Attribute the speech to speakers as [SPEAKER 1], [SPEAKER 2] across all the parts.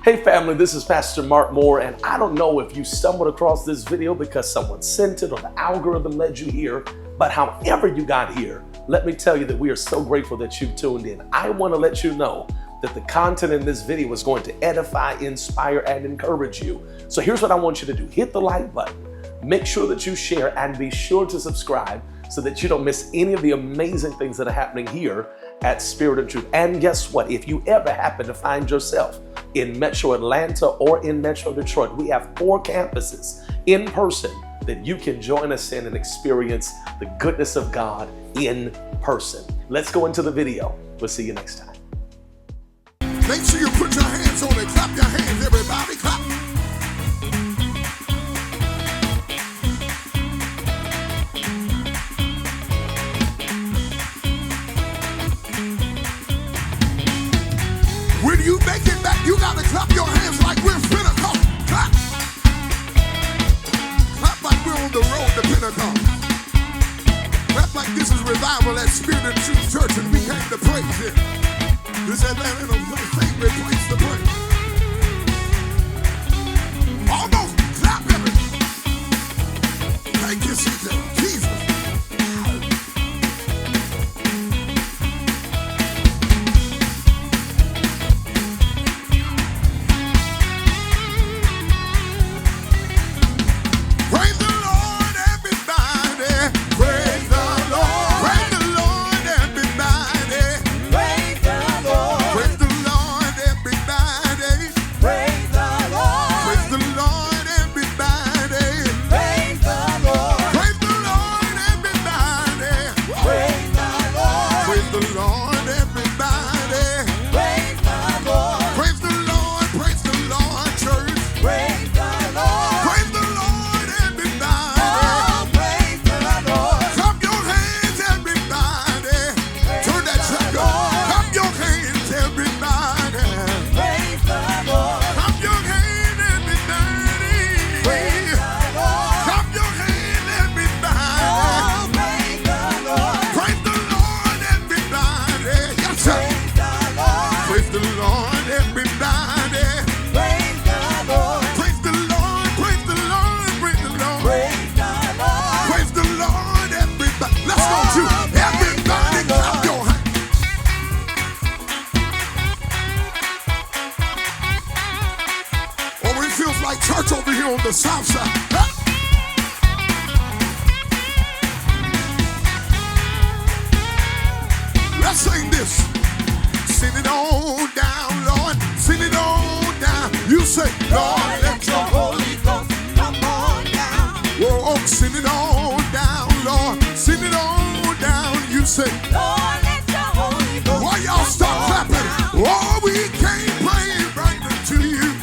[SPEAKER 1] Hey family, this is Pastor Mark Moore, and I don't know if you stumbled across this video because someone sent it or the algorithm led you here, but however you got here, let me tell you that we are so grateful that you've tuned in. I want to let you know that the content in this video is going to edify, inspire, and encourage you. So here's what I want you to do. Hit the like button, make sure that you share, and be sure to subscribe so that you don't miss any of the amazing things that are happening here at Spirit of Truth. And guess what? If you ever happen to find yourself in Metro Atlanta or in Metro Detroit, we have 4 campuses in person that you can join us in and experience the goodness of God in person. Let's go into the video. We'll see you next time.
[SPEAKER 2] Make sure you put your hands on it. Clap your hands, everybody. Clap. When you make it back, you gotta clap your hands like we're Pentecost. Clap. Clap like we're on the road to Pentecost. Clap like this is revival at Spirit of Truth Church and we came to praise Him. This Atlanta favorite place to pray. Almost clap everything. Thank you, Jesus. Like church over here on the south side. Let's sing this. Sing it on down, Lord. Sing it on down. You say, Lord, let your Holy Ghost come on down. Whoa, sing it on down, Lord. Sing it on down. You say, Lord, let your Holy Ghost. Why y'all stop clapping? Oh, we can't pray right unto you.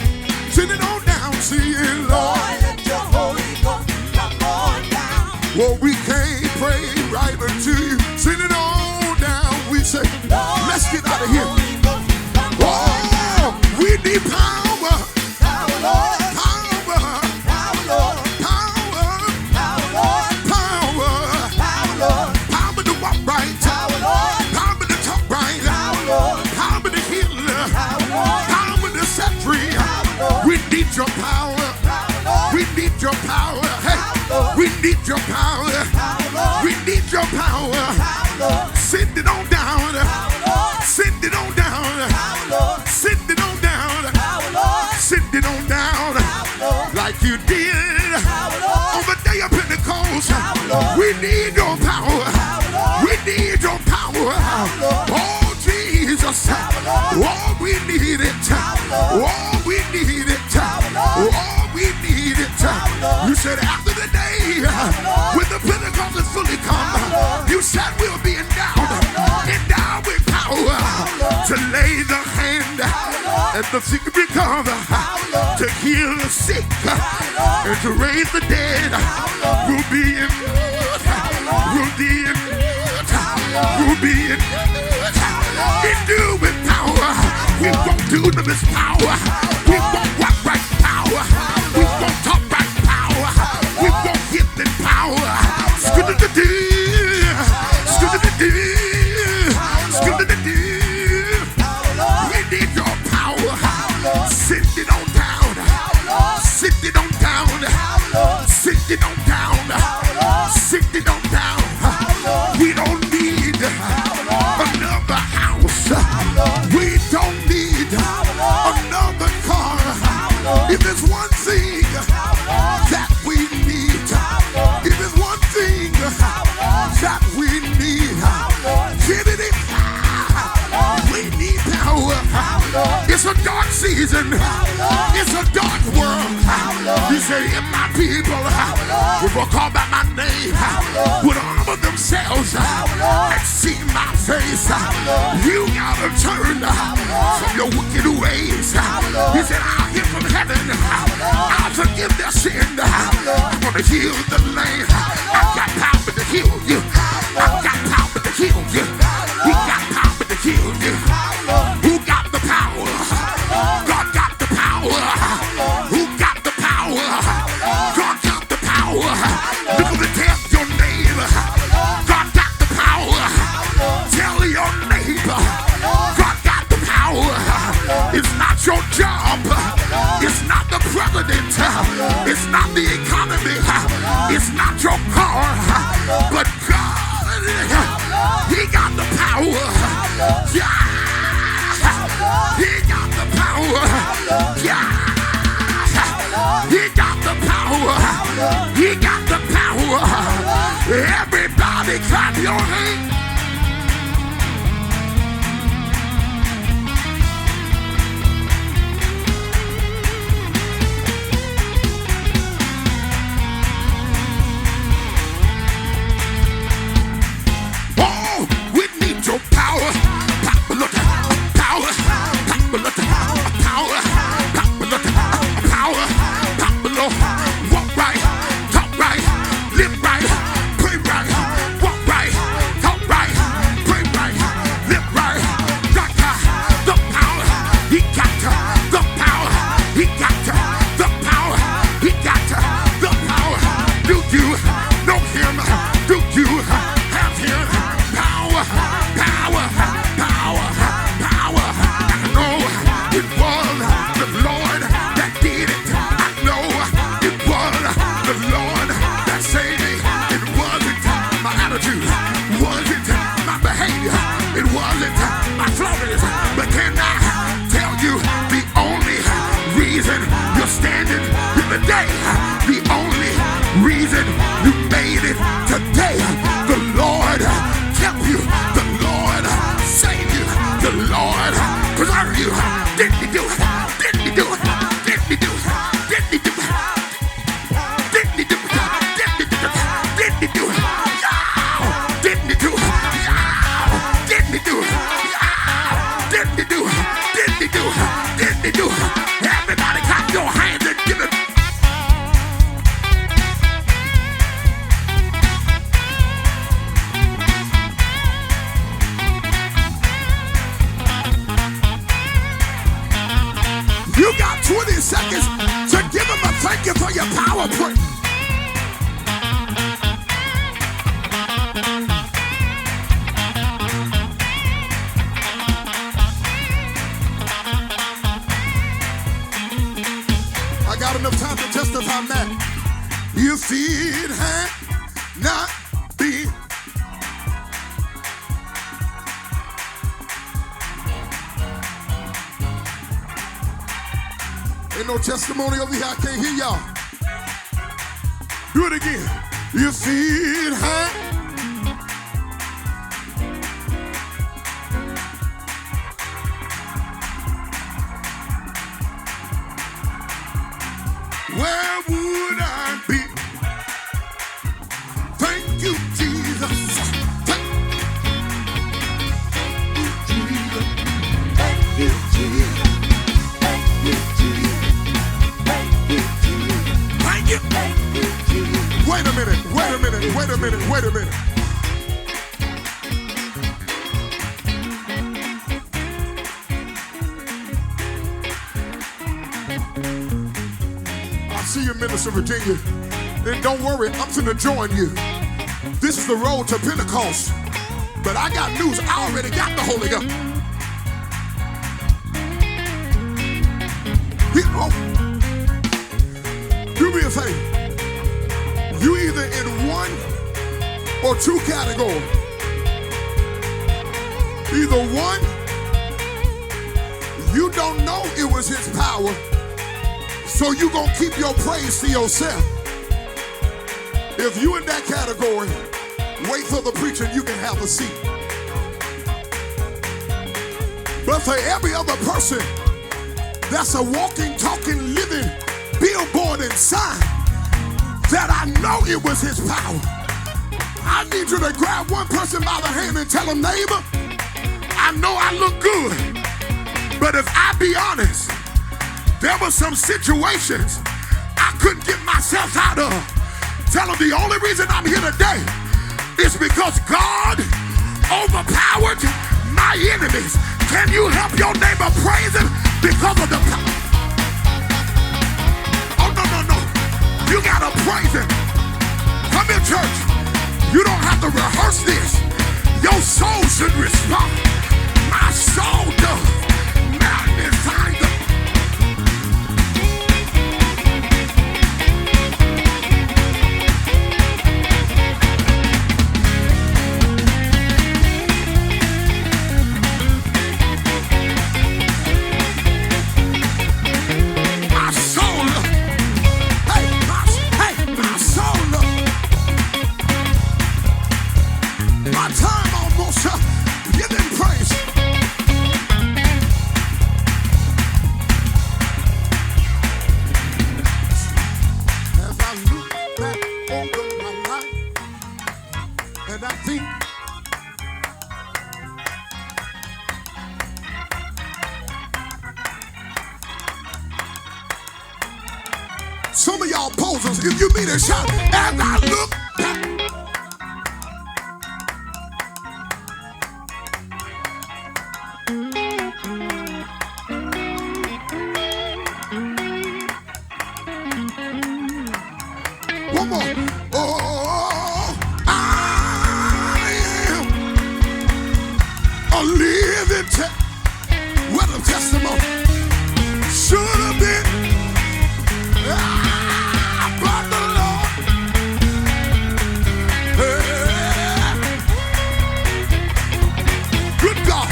[SPEAKER 2] Sing it on down. See it, Lord, let your Holy Ghost come on down. Well, we can't pray right unto you. Send it on down. We say, Lord, let's get out of here. Oh, we need power. Power, Lord. Power. Power, Lord. Power. Power, Lord. Power. Power, Lord. Power to walk right. Power, Lord. Power to talk right. Power, Lord. Power to heal. Power, Lord. Power to set free. We need your power. We need your power. Hey, we need your power. We need your power. Send it on down. Send it on down. Send it on down. Send it on down. Like you did on the day of Pentecost. We need your power. We need your power. Oh, Jesus. Oh, we need it. Oh, we need it. Oh, we need it. You said after the day when the Pentecost is fully come, you said we'll be endowed with power to lay the hand and the sick recover, to heal the sick and to raise the dead. We'll be in good. We'll be in good. We'll be in good. Endued with power. We won't do the miss power. We won't walk right power. We won't talk right power. We won't give the power. We need your power. Send it season. It's a dark world. He said, if my people will call by my name, would humble themselves and seek my face, you gotta turn from your wicked ways. He said, I'll hear from heaven. I'll forgive their sin. I'm gonna heal the land. I've got power to heal you. I've got power to heal you. He got power to heal you. Who got the power? God got the power. Who got the power? God got the power. Look at the tell your neighbor. God got the power. Tell your neighbor. God got the power. It's not your job. It's not the president. It's not the economy. It's not your car. But God, He got the power. Yeah. He got the power. Yeah. He got the power. He got the power. Everybody clap your hands. You got 20 seconds to give him a thank you for your power praise. I got enough time to testify, man. Your feet had not been. Ain't no testimony over here, I can't hear y'all. Do it again. Your feet high. Where would I be? Thank you, Jesus. Thank you, Jesus. Thank you, Jesus. Wait a minute. I see you, Minister Virginia. And don't worry, I'm finna join you. This is the road to Pentecost. But I got news, I already got the Holy Ghost. Do me a favor. You either in one or two categories. Either one, you don't know it was his power, so you gonna keep your praise to yourself. If you in that category, wait for the preacher and you can have a seat. But for every other person that's a walking, talking, living billboard and sign that I know it was his power. I need you to grab one person by the hand and tell them, neighbor, I know I look good, but if I be honest, there were some situations I couldn't get myself out of. Tell them the only reason I'm here today is because God overpowered my enemies. Can you help your neighbor praise him because of the power? Oh, no. You gotta praise him. Come here, church. You don't have to rehearse this. Your soul should respond. My soul does. Magnify the some of y'all posers, if you mean a shout, as I look back. One more. Oh, I am a living what a testimony. Should have been. But the Lord, good God,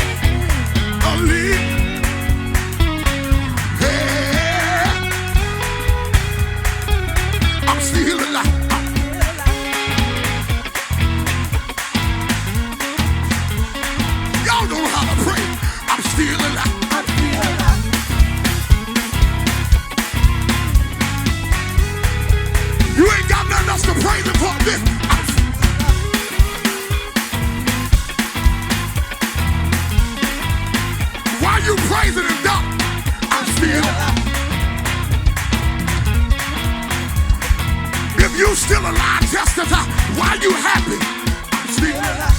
[SPEAKER 2] I'm still alive. Y'all know how to pray. I'm still alive. You ain't got nothing else to praise him for this. Why you praising him, Doc? I'm still alive. If you still alive, testify. Why you happy? I'm still alive.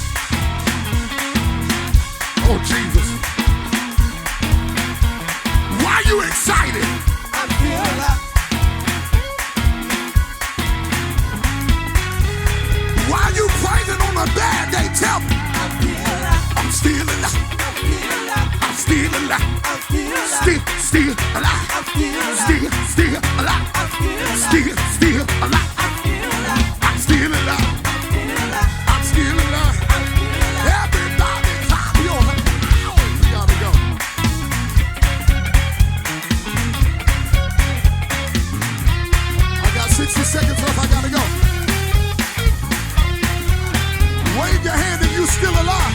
[SPEAKER 2] Oh, Jesus. Why you excited? I'm still alive. Why you praising on a bad day? Tell me. I'm still alive. I'm still alive. Still alive. Still alive. Still alive. I'm still alive. I'm still alive. Everybody clap your hands. We gotta go. I got 60 seconds left. I gotta go. Wave your hand if you're still alive.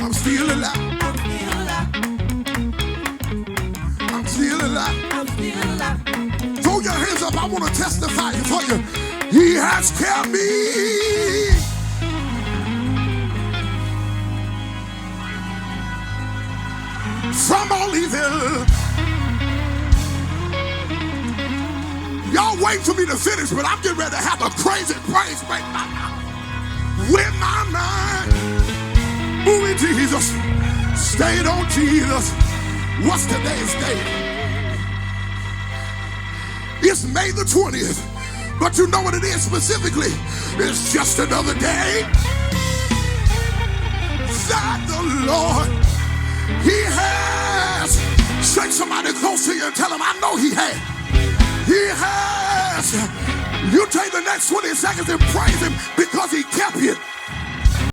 [SPEAKER 2] I'm still alive. I'm still alive. Throw your hands up. I want to testify for you. He has kept me. From all evil. Y'all wait for me to finish, but I'm getting ready to have a crazy praise break now. With my mind moving Jesus, stayed on Jesus. What's today's date? It's May the 20th, but you know what it is specifically. It's just another day that the Lord, He has. Shake somebody close to you and tell them, I know He has. He has. You take the next 20 seconds and praise Him because He kept you.